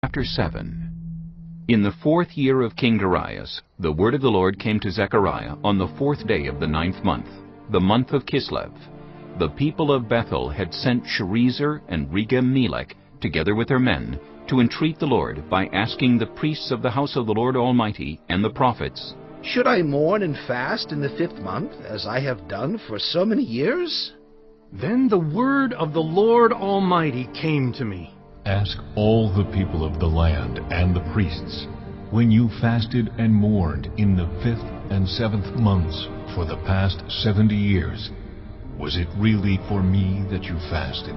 Chapter 7. In the 4th year of King Darius, the word of the Lord came to Zechariah on the 4th day of the 9th month, the month of Kislev. The people of Bethel had sent Sharezer and Regem-melech, together with their men, to entreat the Lord by asking the priests of the house of the Lord Almighty and the prophets, "Should I mourn and fast in the 5th month, as I have done for so many years?" Then the word of the Lord Almighty came to me. Ask all the people of the land and the priests, when you fasted and mourned in the 5th and 7th months for the past 70 years, was it really for me that you fasted?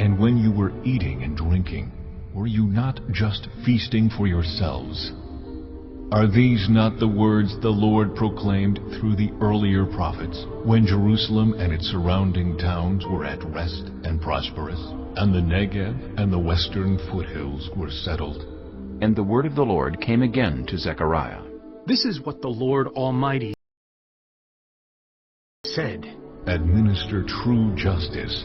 And when you were eating and drinking, were you not just feasting for yourselves? Are these not the words the Lord proclaimed through the earlier prophets, when Jerusalem and its surrounding towns were at rest and prosperous, and the Negev and the western foothills were settled? And the word of the Lord came again to Zechariah. This is what the Lord Almighty said. Administer true justice.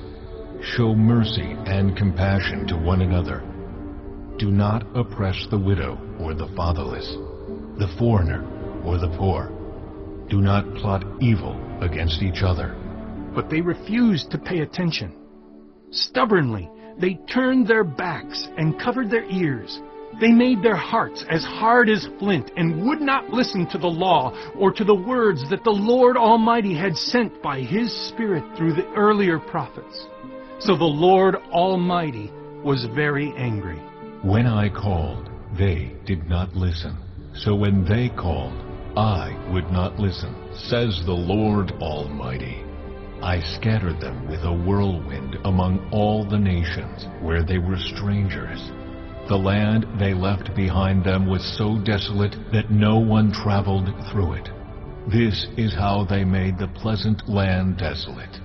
Show mercy and compassion to one another. Do not oppress the widow or the fatherless, the foreigner or the poor. Do not plot evil against each other. But they refused to pay attention. Stubbornly, they turned their backs and covered their ears. They made their hearts as hard as flint and would not listen to the law or to the words that the Lord Almighty had sent by His Spirit through the earlier prophets. So the Lord Almighty was very angry. When I called, they did not listen. So when they called, I would not listen, says the Lord Almighty. I scattered them with a whirlwind among all the nations where they were strangers. The land they left behind them was so desolate that no one traveled through it. This is how they made the pleasant land desolate.